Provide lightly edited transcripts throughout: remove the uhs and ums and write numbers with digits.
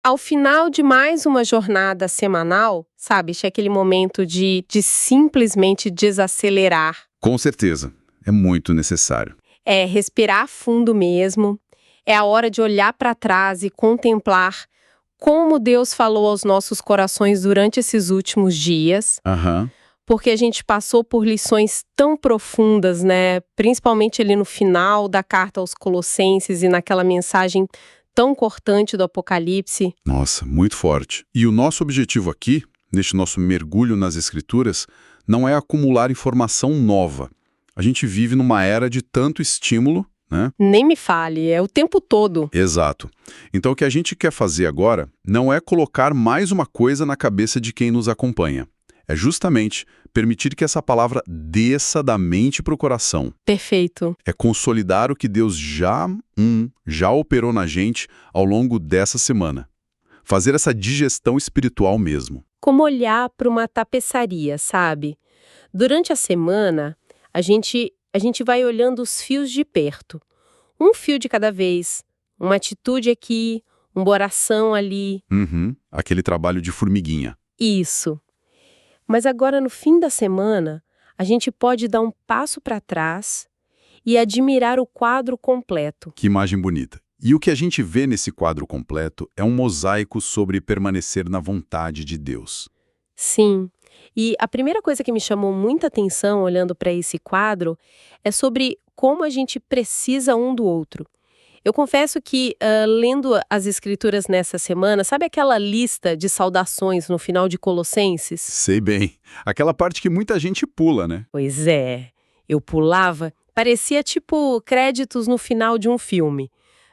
Ao final de mais uma jornada semanal, sabe, é aquele momento de simplesmente desacelerar. Com certeza, é muito necessário. É respirar fundo mesmo. É a hora de olhar para trás e contemplar como Deus falou aos nossos corações durante esses últimos dias, Aham. porque a gente passou por lições tão profundas, né? Principalmente ali no final da carta aos Colossenses e naquela mensagem tão cortante do Apocalipse. Nossa, muito forte. E o nosso objetivo aqui, neste nosso mergulho nas Escrituras, não é acumular informação nova. A gente vive numa era de tanto estímulo, né? Nem me fale, é o tempo todo. Exato. Então o que a gente quer fazer agora não é colocar mais uma coisa na cabeça de quem nos acompanha. É justamente permitir que essa palavra desça da mente para o coração. Perfeito. É consolidar o que Deus já operou na gente ao longo dessa semana. Fazer essa digestão espiritual mesmo. Como olhar para uma tapeçaria, sabe? Durante a semana, a gente vai olhando os fios de perto. Um fio de cada vez. Uma atitude aqui, uma oração ali. Aquele trabalho de formiguinha. Isso. Mas agora, no fim da semana, a gente pode dar um passo para trás e admirar o quadro completo. Que imagem bonita. E o que a gente vê nesse quadro completo é um mosaico sobre permanecer na vontade de Deus. Sim. E a primeira coisa que me chamou muita atenção olhando para esse quadro é sobre como a gente precisa um do outro. Eu confesso que, lendo as escrituras nessa semana, sabe aquela lista de saudações no final de Colossenses? Sei bem. Aquela parte que muita gente pula, né? Pois é, eu pulava, parecia tipo créditos no final de um filme.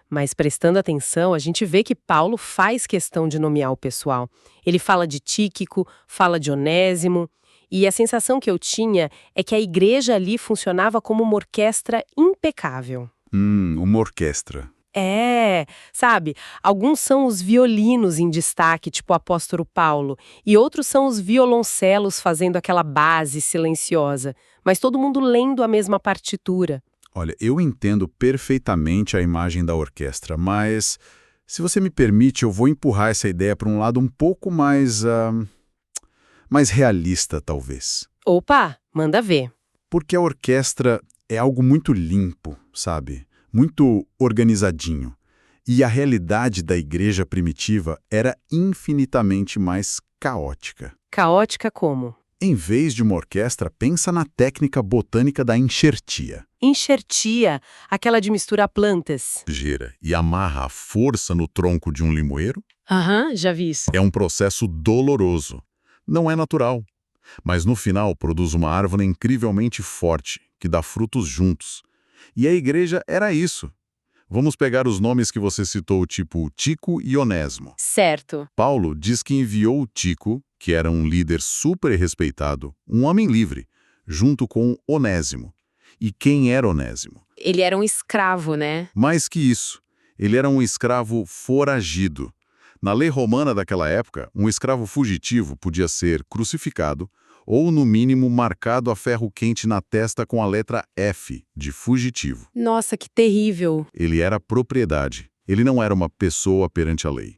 Mas prestando atenção, a gente vê que Paulo faz questão de nomear o pessoal. Ele fala de Tíquico, fala de Onésimo, e a sensação que eu tinha é que a igreja ali funcionava como uma orquestra impecável. Uma orquestra. É, sabe, alguns são os violinos em destaque, tipo o apóstolo Paulo, e outros são os violoncelos fazendo aquela base silenciosa, mas todo mundo lendo a mesma partitura. Olha, eu entendo perfeitamente a imagem da orquestra, mas, se você me permite, eu vou empurrar essa ideia para um lado um pouco mais realista, talvez. Opa, manda ver. Porque a orquestra é algo muito limpo, sabe? Muito organizadinho. E a realidade da igreja primitiva era infinitamente mais caótica. Caótica como? Em vez de uma orquestra, pensa na técnica botânica da enxertia. Enxertia, aquela de misturar plantas. Gira e amarra a força no tronco de um limoeiro Aham, já vi isso. é um processo doloroso. Não é natural. Mas no final produz uma árvore incrivelmente forte, que dá frutos juntos. E a igreja era isso. Vamos pegar os nomes que você citou, tipo Tico e Onésimo. Certo. Paulo diz que enviou Tico, que era um líder super respeitado, um homem livre, junto com Onésimo. E quem era Onésimo? Ele era um escravo, né? Mais que isso, ele era um escravo foragido. Na lei romana daquela época, um escravo fugitivo podia ser crucificado ou, no mínimo, marcado a ferro quente na testa com a letra F, de fugitivo. Nossa, que terrível. Ele era propriedade, ele não era uma pessoa perante a lei.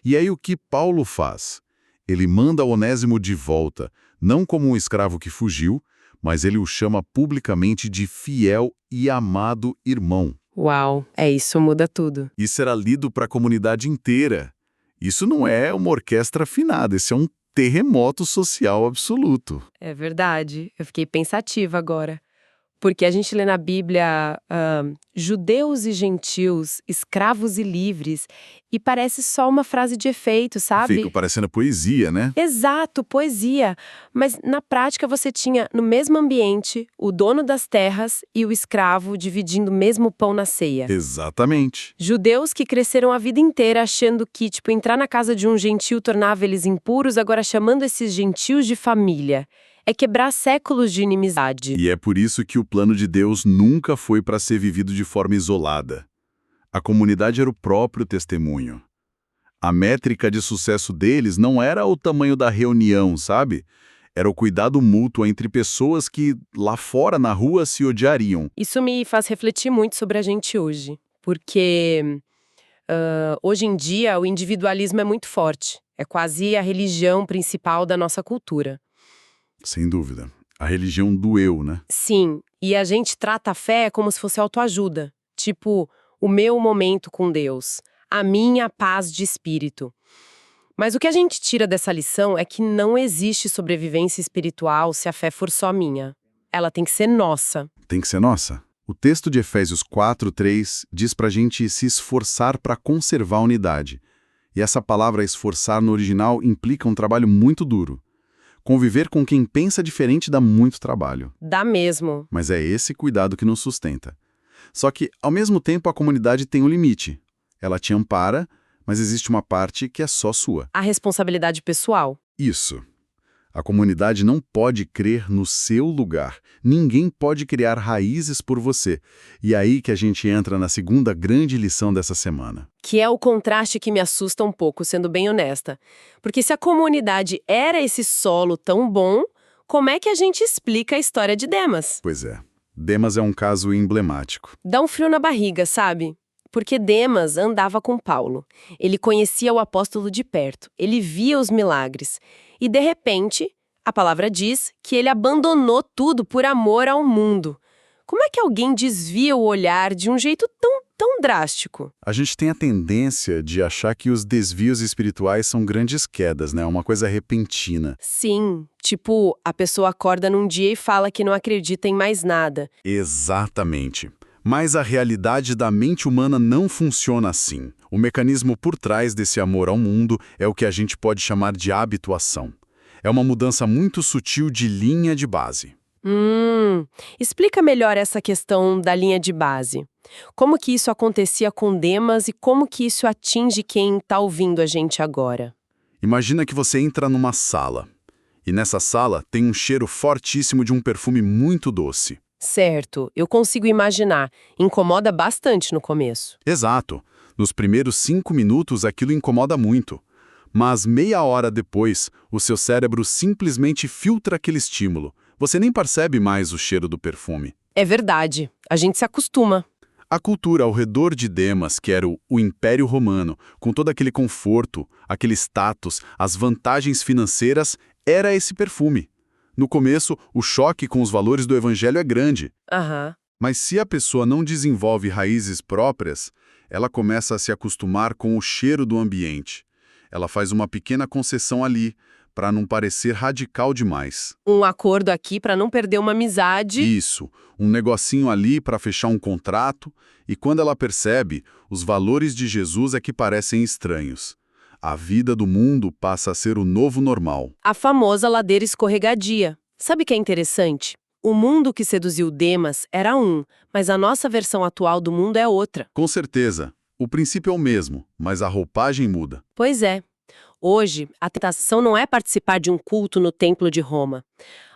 E aí o que Paulo faz? Ele manda Onésimo de volta, não como um escravo que fugiu, mas ele o chama publicamente de fiel e amado irmão. Uau, isso muda tudo. Isso era lido para a comunidade inteira. Isso não é uma orquestra afinada, isso é um terremoto social absoluto. É verdade, eu fiquei pensativa agora. Porque a gente lê na Bíblia judeus e gentios, escravos e livres, e parece só uma frase de efeito, sabe? Fica parecendo poesia, né? Exato, poesia. Mas na prática você tinha no mesmo ambiente o dono das terras e o escravo dividindo o mesmo pão na ceia. Exatamente. Judeus que cresceram a vida inteira achando que, entrar na casa de um gentio tornava eles impuros, agora chamando esses gentios de família. É quebrar séculos de inimizade. E é por isso que o plano de Deus nunca foi para ser vivido de forma isolada. A comunidade era o próprio testemunho. A métrica de sucesso deles não era o tamanho da reunião, sabe? Era o cuidado mútuo entre pessoas que, lá fora, na rua, se odiariam. Isso me faz refletir muito sobre a gente hoje. Porque Hoje em dia, o individualismo é muito forte. É quase a religião principal da nossa cultura. Sem dúvida. A religião do eu, né? Sim, e a gente trata a fé como se fosse autoajuda. Tipo, o meu momento com Deus, a minha paz de espírito. Mas o que a gente tira dessa lição é que não existe sobrevivência espiritual se a fé for só minha. Ela tem que ser nossa. Tem que ser nossa. O texto de Efésios 4:3 diz pra gente se esforçar para conservar a unidade. E essa palavra esforçar no original implica um trabalho muito duro. Conviver com quem pensa diferente dá muito trabalho. Dá mesmo. Mas é esse cuidado que nos sustenta. Só que, ao mesmo tempo, a comunidade tem um limite. Ela te ampara, mas existe uma parte que é só sua. A responsabilidade pessoal. Isso. A comunidade não pode crer no seu lugar. Ninguém pode criar raízes por você. E é aí que a gente entra na segunda grande lição dessa semana. Que é o contraste que me assusta um pouco, sendo bem honesta. Porque se a comunidade era esse solo tão bom, como é que a gente explica a história de Demas? Pois é. Demas é um caso emblemático. Dá um frio na barriga, sabe? Porque Demas andava com Paulo. Ele conhecia o apóstolo de perto. Ele via os milagres. E, de repente, a palavra diz que ele abandonou tudo por amor ao mundo. Como é que alguém desvia o olhar de um jeito tão drástico? A gente tem a tendência de achar que os desvios espirituais são grandes quedas, né? Uma coisa repentina. Sim, tipo, a pessoa acorda num dia e fala que não acredita em mais nada. Exatamente. Mas a realidade da mente humana não funciona assim. O mecanismo por trás desse amor ao mundo é o que a gente pode chamar de habituação. É uma mudança muito sutil de linha de base. Explica melhor essa questão da linha de base. Como que isso acontecia com Demas e como que isso atinge quem está ouvindo a gente agora? Imagina que você entra numa sala. E nessa sala tem um cheiro fortíssimo de um perfume muito doce. Certo, eu consigo imaginar. Incomoda bastante no começo. Exato. Nos primeiros 5 minutos aquilo incomoda muito. Mas meia hora depois, o seu cérebro simplesmente filtra aquele estímulo. Você nem percebe mais o cheiro do perfume. É verdade, a gente se acostuma. A cultura ao redor de Demas, que era o Império Romano, com todo aquele conforto, aquele status, as vantagens financeiras, era esse perfume. No começo, o choque com os valores do evangelho é grande. Mas se a pessoa não desenvolve raízes próprias, ela começa a se acostumar com o cheiro do ambiente. Ela faz uma pequena concessão ali, para não parecer radical demais. Um acordo aqui para não perder uma amizade. Isso, um negocinho ali para fechar um contrato, e quando ela percebe, os valores de Jesus é que parecem estranhos. A vida do mundo passa a ser o novo normal. A famosa ladeira escorregadia. Sabe o que é interessante? O mundo que seduziu Demas era um, mas a nossa versão atual do mundo é outra. Com certeza. O princípio é o mesmo, mas a roupagem muda. Pois é. Hoje, a tentação não é participar de um culto no Templo de Roma.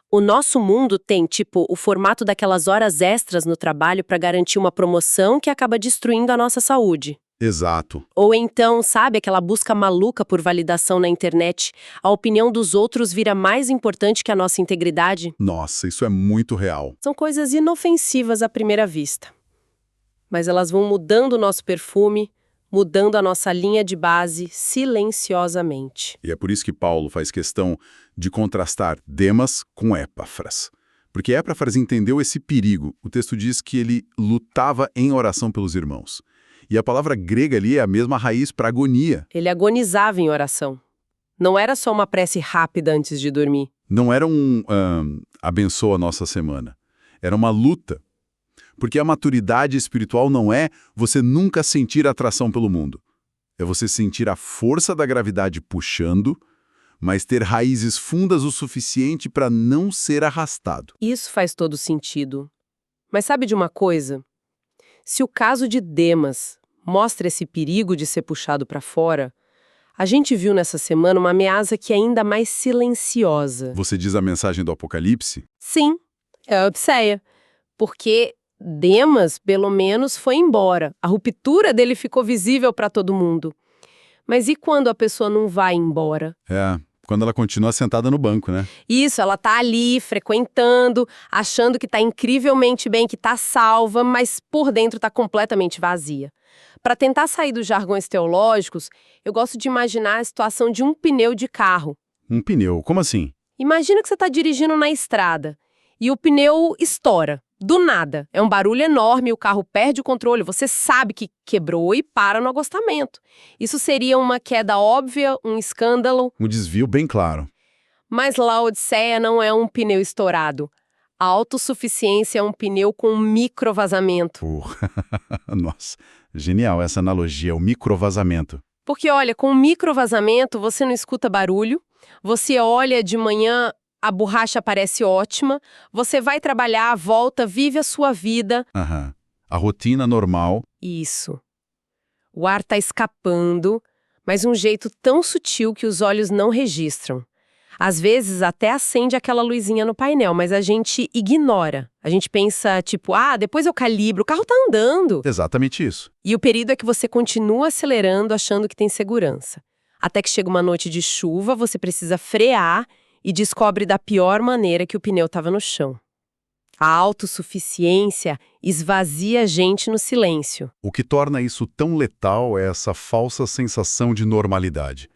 O nosso mundo tem, tipo, o formato daquelas horas extras no trabalho para garantir uma promoção que acaba destruindo a nossa saúde. Exato. Ou então, sabe, aquela busca maluca por validação na internet, a opinião dos outros vira mais importante que a nossa integridade? Nossa, isso é muito real. São coisas inofensivas à primeira vista. Mas elas vão mudando o nosso perfume, mudando a nossa linha de base silenciosamente. E é por isso que Paulo faz questão de contrastar Demas com Epáfras. Porque Epáfras entendeu esse perigo. O texto diz que ele lutava em oração pelos irmãos. E a palavra grega ali é a mesma raiz para agonia. Ele agonizava em oração. Não era só uma prece rápida antes de dormir. Não era abençoa a nossa semana. Era uma luta. Porque a maturidade espiritual não é você nunca sentir atração pelo mundo. É você sentir a força da gravidade puxando, mas ter raízes fundas o suficiente para não ser arrastado. Isso faz todo sentido. Mas sabe de uma coisa? Se o caso de Demas mostra esse perigo de ser puxado para fora, a gente viu nessa semana uma ameaça que é ainda mais silenciosa. Você diz a mensagem do Apocalipse? Sim, é a Odisseia. Porque Demas, pelo menos, foi embora. A ruptura dele ficou visível para todo mundo. Mas e quando a pessoa não vai embora? Quando ela continua sentada no banco, né? Isso, ela tá ali, frequentando, achando que tá incrivelmente bem, que tá salva, mas por dentro tá completamente vazia. Para tentar sair dos jargões teológicos, eu gosto de imaginar a situação de um pneu de carro. Um pneu, como assim? Imagina que você está dirigindo na estrada e o pneu estoura. Do nada. É um barulho enorme, o carro perde o controle, você sabe que quebrou e para no acostamento. Isso seria uma queda óbvia, um escândalo. Um desvio bem claro. Mas Laodiceia não é um pneu estourado. A autossuficiência é um pneu com microvazamento. Nossa, genial essa analogia, o microvazamento. Porque, olha, com microvazamento você não escuta barulho, você olha de manhã, a borracha parece ótima, você vai trabalhar, volta, vive a sua vida. Aham. A rotina normal. Isso. O ar está escapando, mas de um jeito tão sutil que os olhos não registram. Às vezes até acende aquela luzinha no painel, mas a gente ignora. A gente pensa, tipo, depois eu calibro, o carro tá andando. Exatamente isso. E o perigo é que você continua acelerando achando que tem segurança. Até que chega uma noite de chuva, você precisa frear e descobre da pior maneira que o pneu estava no chão. A autossuficiência esvazia a gente no silêncio. O que torna isso tão letal é essa falsa sensação de normalidade.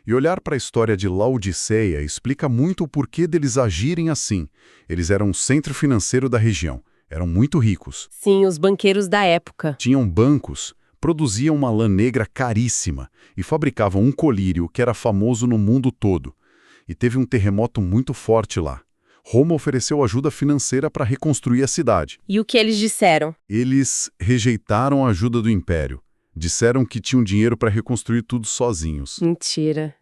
E olhar para a história de Laodiceia explica muito o porquê deles agirem assim. Eles eram o centro financeiro da região, eram muito ricos. Sim, os banqueiros da época. Tinham bancos, produziam uma lã negra caríssima e fabricavam um colírio que era famoso no mundo todo. E teve um terremoto muito forte lá. Roma ofereceu ajuda financeira para reconstruir a cidade. E o que eles disseram? Eles rejeitaram a ajuda do Império. Disseram que tinham dinheiro para reconstruir tudo sozinhos. Mentira.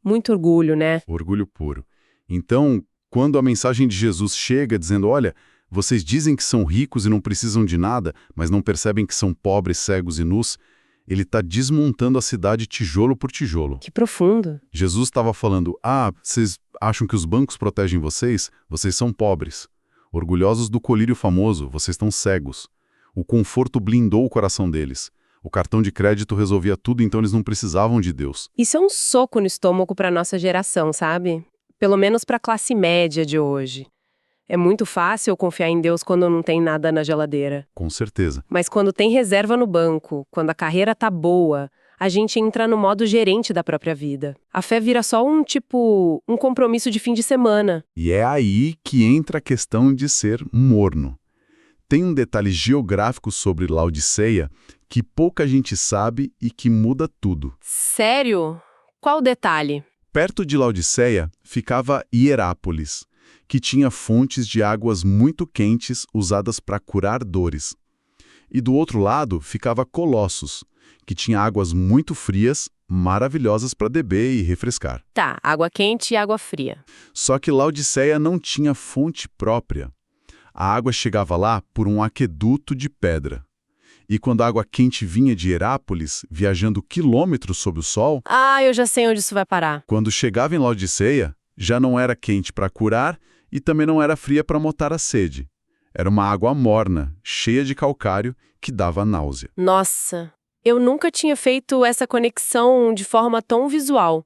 Muito orgulho, né? Orgulho puro. Então, quando a mensagem de Jesus chega dizendo, olha, vocês dizem que são ricos e não precisam de nada, mas não percebem que são pobres, cegos e nus, ele está desmontando a cidade tijolo por tijolo. Que profundo. Jesus estava falando, vocês acham que os bancos protegem vocês? Vocês são pobres. Orgulhosos do colírio famoso, vocês estão cegos. O conforto blindou o coração deles. O cartão de crédito resolvia tudo, então eles não precisavam de Deus. Isso é um soco no estômago para nossa geração, sabe? Pelo menos para a classe média de hoje. É muito fácil confiar em Deus quando não tem nada na geladeira. Com certeza. Mas quando tem reserva no banco, quando a carreira tá boa, a gente entra no modo gerente da própria vida. A fé vira só um compromisso de fim de semana. E é aí que entra a questão de ser morno. Tem um detalhe geográfico sobre Laodiceia que pouca gente sabe e que muda tudo. Sério? Qual o detalhe? Perto de Laodiceia ficava Hierápolis, que tinha fontes de águas muito quentes usadas para curar dores. E do outro lado ficava Colossos, que tinha águas muito frias, maravilhosas para beber e refrescar. Tá, água quente e água fria. Só que Laodiceia não tinha fonte própria. A água chegava lá por um aqueduto de pedra. E quando a água quente vinha de Hierápolis, viajando quilômetros sob o sol, Eu já sei onde isso vai parar. quando chegava em Laodiceia, já não era quente para curar e também não era fria para matar a sede. Era uma água morna, cheia de calcário, que dava náusea. Nossa, eu nunca tinha feito essa conexão de forma tão visual.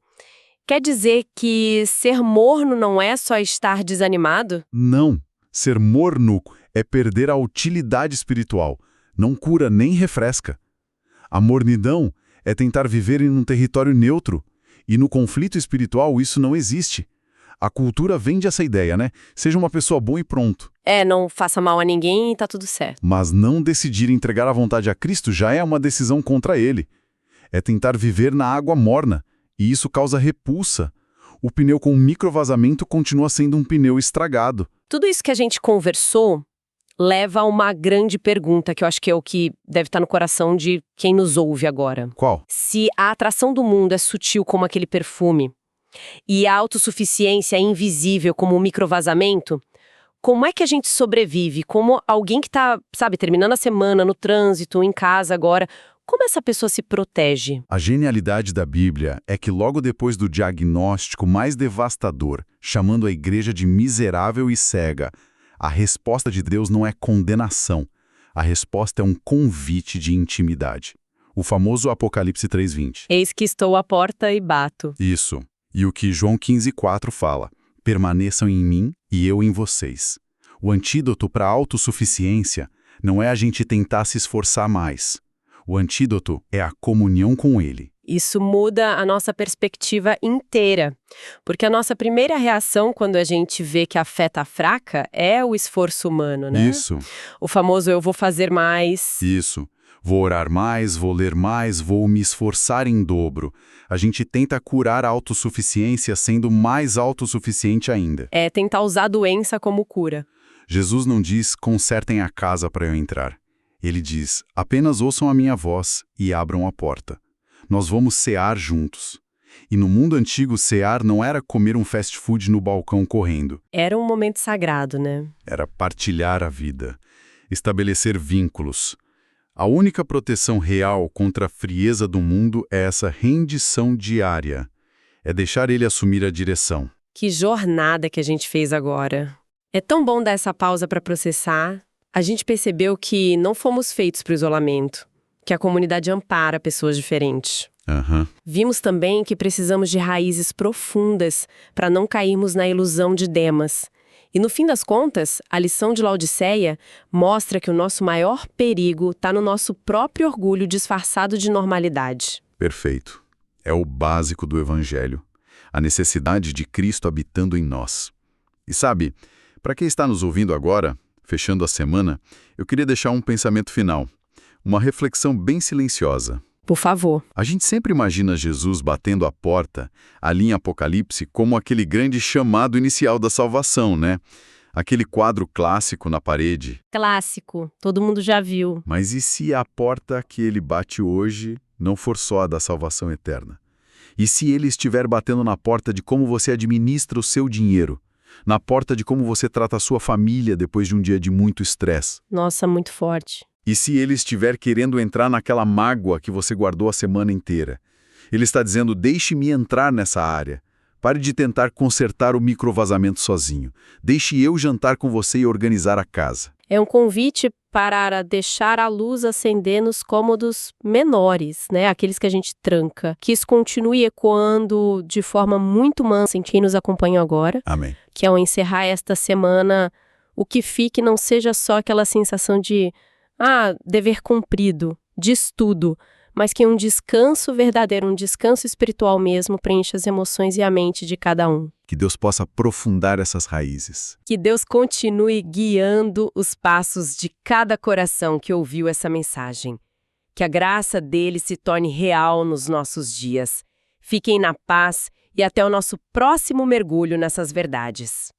Quer dizer que ser morno não é só estar desanimado? Não. Ser morno é perder a utilidade espiritual. Não cura nem refresca. A mornidão é tentar viver em um território neutro. E no conflito espiritual isso não existe. A cultura vende essa ideia, né? Seja uma pessoa boa e pronto. Não faça mal a ninguém e tá tudo certo. Mas não decidir entregar a vontade a Cristo já é uma decisão contra Ele. É tentar viver na água morna. E isso causa repulsa. O pneu com microvazamento continua sendo um pneu estragado. Tudo isso que a gente conversou leva a uma grande pergunta, que eu acho que é o que deve estar no coração de quem nos ouve agora. Qual? Se a atração do mundo é sutil como aquele perfume e a autossuficiência é invisível como o microvazamento, como é que a gente sobrevive? Como alguém que está, terminando a semana, no trânsito, em casa agora, como essa pessoa se protege? A genialidade da Bíblia é que logo depois do diagnóstico mais devastador, chamando a igreja de miserável e cega, a resposta de Deus não é condenação. A resposta é um convite de intimidade. O famoso Apocalipse 3:20. Eis que estou à porta e bato. Isso. E o que João 15:4 fala. Permaneçam em mim e eu em vocês. O antídoto para a autossuficiência não é a gente tentar se esforçar mais. O antídoto é a comunhão com Ele. Isso muda a nossa perspectiva inteira, porque a nossa primeira reação quando a gente vê que a fé tá fraca é o esforço humano, né? Isso, O famoso eu vou fazer mais. isso. Vou orar mais, vou ler mais, vou me esforçar em dobro. A gente tenta curar a autossuficiência sendo mais autossuficiente ainda. É tentar usar a doença como cura. Jesus não diz, consertem a casa para eu entrar. Ele diz, apenas ouçam a minha voz e abram a porta. Nós vamos cear juntos. E no mundo antigo, cear não era comer um fast food no balcão correndo. Era um momento sagrado, né? Era partilhar a vida, estabelecer vínculos. A única proteção real contra a frieza do mundo é essa rendição diária. É deixar ele assumir a direção. Que jornada que a gente fez agora. É tão bom dar essa pausa para processar. A gente percebeu que não fomos feitos para o isolamento, que a comunidade ampara pessoas diferentes. Vimos também que precisamos de raízes profundas para não cairmos na ilusão de Demas. E no fim das contas, a lição de Laodiceia mostra que o nosso maior perigo está no nosso próprio orgulho disfarçado de normalidade. Perfeito. É o básico do Evangelho. A necessidade de Cristo habitando em nós. E sabe, para quem está nos ouvindo agora, fechando a semana, eu queria deixar um pensamento final. Uma reflexão bem silenciosa. Por favor. A gente sempre imagina Jesus batendo a porta, ali em Apocalipse, como aquele grande chamado inicial da salvação, né? Aquele quadro clássico na parede. Clássico. Todo mundo já viu. Mas e se a porta que ele bate hoje não for só a da salvação eterna? E se ele estiver batendo na porta de como você administra o seu dinheiro? Na porta de como você trata a sua família depois de um dia de muito estresse? Nossa, muito forte. E se ele estiver querendo entrar naquela mágoa que você guardou a semana inteira? Ele está dizendo, deixe-me entrar nessa área. Pare de tentar consertar o microvazamento sozinho. Deixe eu jantar com você e organizar a casa. É um convite para deixar a luz acender nos cômodos menores, né? Aqueles que a gente tranca. Que isso continue ecoando de forma muito mansa em quem nos acompanha agora. Amém. Que ao encerrar esta semana, o que fique não seja só aquela sensação de dever cumprido, de estudo, mas que um descanso verdadeiro, um descanso espiritual mesmo, preencha as emoções e a mente de cada um. Que Deus possa aprofundar essas raízes. Que Deus continue guiando os passos de cada coração que ouviu essa mensagem. Que a graça dele se torne real nos nossos dias. Fiquem na paz e até o nosso próximo mergulho nessas verdades.